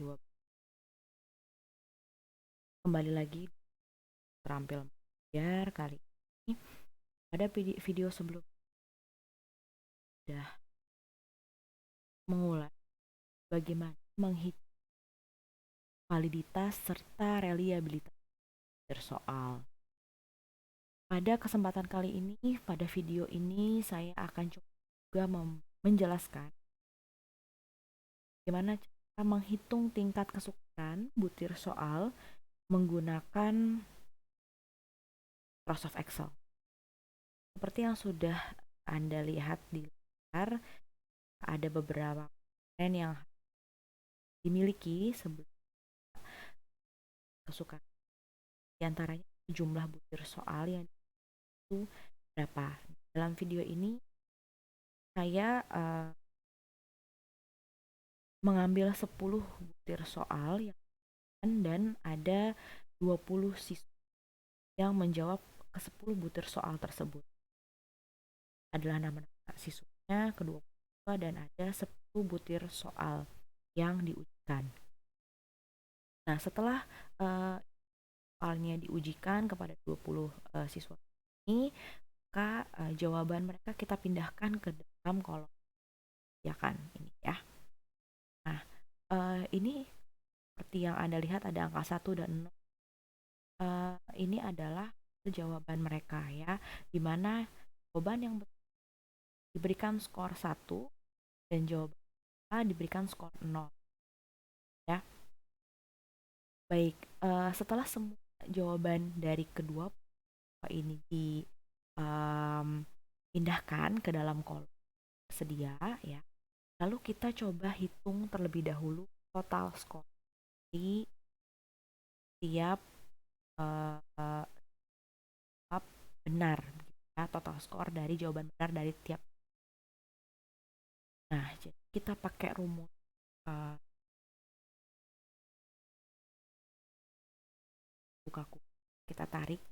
warahmatullahi wabarakatuh. Kembali lagi terampil belajar kali ini. Pada video sebelumnya sudah mengulas bagaimana menghitung validitas serta reliabilitas soal. Pada kesempatan kali ini, pada video ini saya akan coba juga menjelaskan bagaimana cara menghitung tingkat kesukaran butir soal menggunakan Microsoft Excel. Seperti yang sudah Anda lihat di layar, ada beberapa komponen yang dimiliki sebelum kesukaran. Di antaranya jumlah butir soal yang itu berapa. Dalam video ini saya mengambil 10 butir soal dan ada 20 siswa yang menjawab ke 10 butir soal tersebut. Adalah nama-nama siswanya, kedua siswa, dan ada 10 butir soal yang diujikan. Nah, setelah soalnya diujikan kepada 20 siswa ini, maka jawaban mereka kita pindahkan ke dalam kolom ya kan ini ya. Nah, ini seperti yang Anda lihat ada angka 1 dan 0. Ini adalah jawaban mereka ya, dimana jawaban yang diberikan skor 1 dan jawaban diberikan skor 0 ya. Baik, setelah semua jawaban dari kedua ini dipindahkan ke dalam kolom tersedia ya, lalu kita coba hitung terlebih dahulu total skor di tiap benar ya, total skor dari jawaban benar dari tiap. Nah, jadi kita pakai rumus bukaku, kita tarik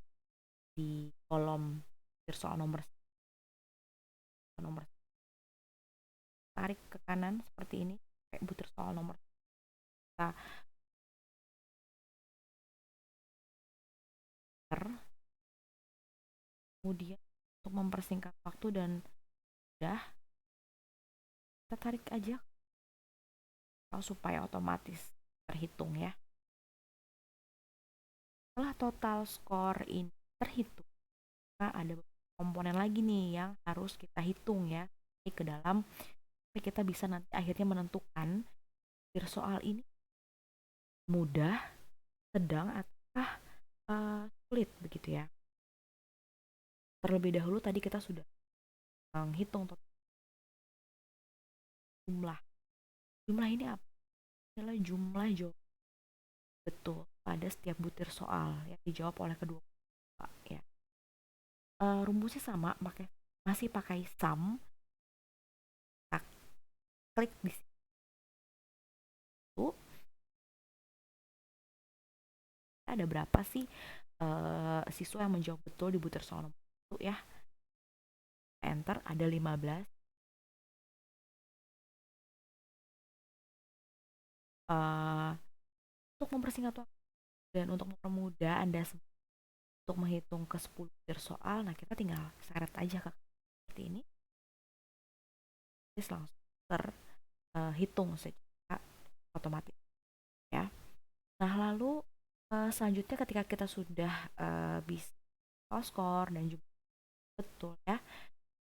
di kolom soal nomor tarik ke kanan seperti ini, kayak butir soal nomor kita kemudian untuk mempersingkat waktu dan udah kita tarik aja supaya otomatis terhitung ya. Setelah total skor ini terhitung, nah ada komponen lagi nih yang harus kita hitung ya ke dalam, supaya kita bisa nanti akhirnya menentukan soal ini mudah, sedang, atau sulit begitu ya. Terlebih dahulu tadi kita sudah menghitung jumlah ini apa? Adalah jumlah jawaban betul pada setiap butir soal yang dijawab oleh kedua ya. Rumusnya sama, masih pakai sum. Kita klik di situ, ada berapa sih siswa yang menjawab betul di butir soal nomor 1 ya. Enter, ada 15. Untuk mempersingkat waktu dan untuk mempermudah Anda untuk menghitung ke 10 butir soal, nah kita tinggal seret aja ke seperti ini, langsung terhitung secara otomatis ya. Nah, lalu selanjutnya ketika kita sudah bisa skor dan juga betul ya,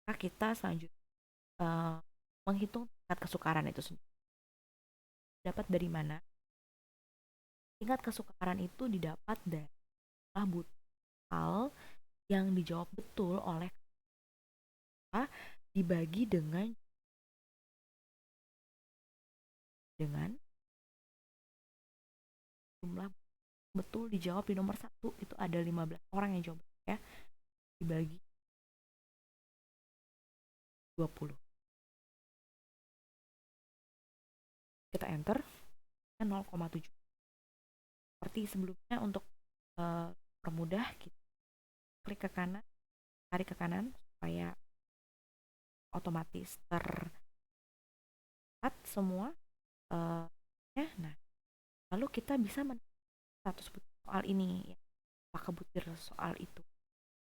maka kita selanjutnya menghitung tingkat kesukaran itu sendiri. Dapat dari mana? Tingkat kesukaran itu didapat dari butir soal yang dijawab betul oleh dibagi dengan jumlah betul dijawab di nomor 1, itu ada 15 orang yang jawab ya, dibagi 20. Kita enter 0,7. Seperti sebelumnya, untuk permudah kita klik ke kanan, tarik ke kanan supaya otomatis terlihat semua nah, Lalu kita bisa status butir soal ini, ya. Apakah butir soal itu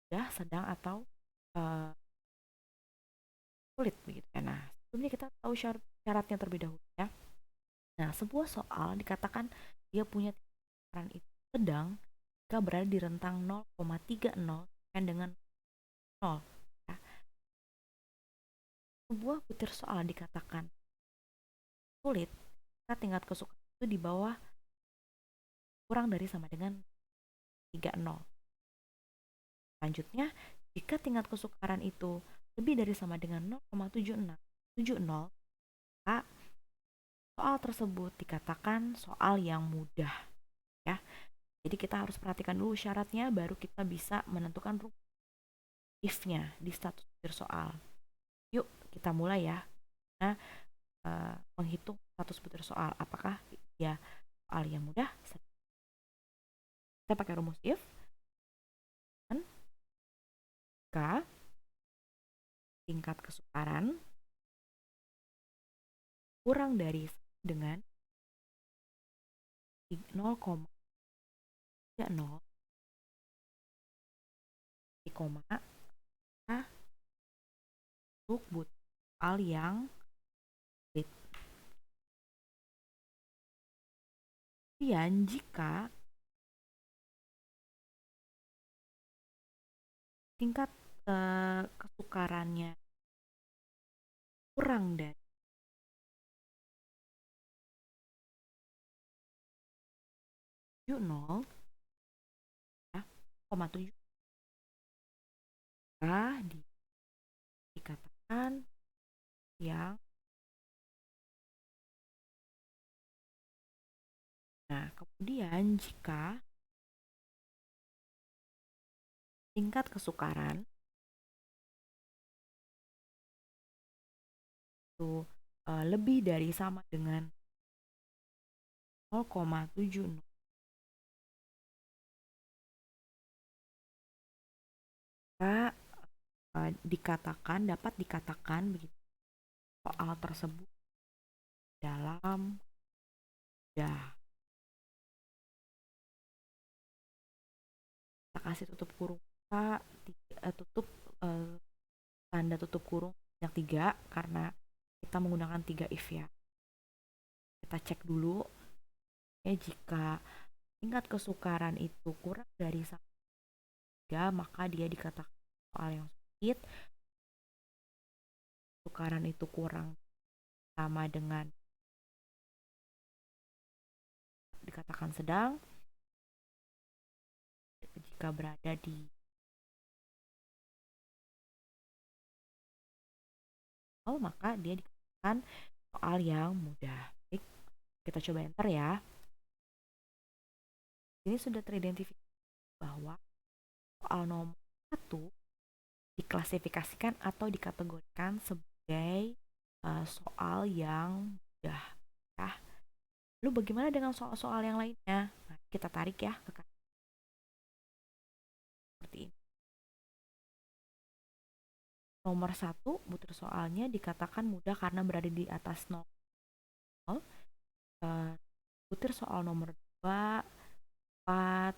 mudah, sedang, atau uh, sulit begitu ya. Nah, sebelumnya kita tahu syaratnya terlebih dahulu ya. Nah, sebuah soal dikatakan dia punya tekanan itu sedang jika berada di rentang 0,30 sampai dengan 0. Ya. Sebuah butir soal dikatakan sulit jika tingkat kesukaan itu di bawah kurang dari sama dengan 30. Selanjutnya, jika tingkat kesukaran itu lebih dari sama dengan 0,7670, maka soal tersebut dikatakan soal yang mudah ya. Jadi kita harus perhatikan dulu syaratnya baru kita bisa menentukan if-nya di status butir soal. Yuk kita mulai ya. Nah, menghitung status butir soal apakah ya soal yang mudah. Kita pakai rumus if. Jika tingkat kesukaran kurang dari dengan 0,30 koma untuk butir soal yang sulit. Kemudian jika tingkat kesukarannya kurang dari 70 ya, 0,7 dikatakan yang nah kemudian jika tingkat kesukaran itu lebih dari sama dengan 0,70 maka dapat dikatakan begitu soal tersebut dalam kita kasih tutup kurung tutup tanda tutup kurung yang 3 karena kita menggunakan 3 if ya. Kita cek dulu ya, jika tingkat kesukaran itu kurang dari 3 maka dia dikatakan soal yang sulit. Kesukaran itu kurang sama dengan dikatakan sedang. Jika berada di maka dia dikatakan soal yang mudah. Baik, kita coba enter ya. Ini sudah teridentifikasi bahwa soal nomor 1 diklasifikasikan atau dikategorikan sebagai soal yang mudah ya. Lalu bagaimana dengan soal-soal yang lainnya? Nah, kita tarik ya ke kanan. Seperti ini. Nomor 1 butir soalnya dikatakan mudah karena berada di atas 0. Butir soal nomor 2, 4,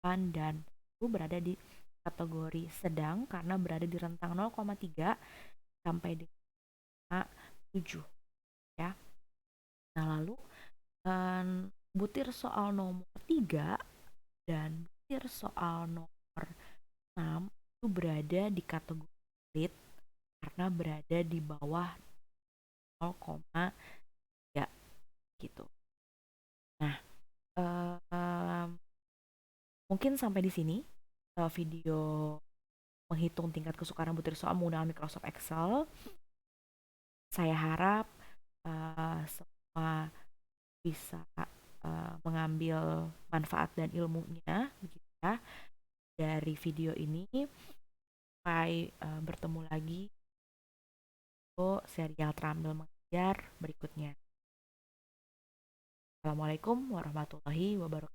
5, dan itu berada di kategori sedang karena berada di rentang 0,3 sampai dengan 7 ya. Nah, lalu butir soal nomor 3 dan butir soal nomor 6 itu berada di kategori sulit karena berada di bawah 0,3 gitu. Nah, mungkin sampai di sini video menghitung tingkat kesukaran butir soal menggunakan Microsoft Excel. Saya harap semua bisa mengambil manfaat dan ilmunya begitu ya dari video ini. Sampai bertemu lagi untuk serial Trambil Mengajar berikutnya. Assalamualaikum warahmatullahi wabarakatuh.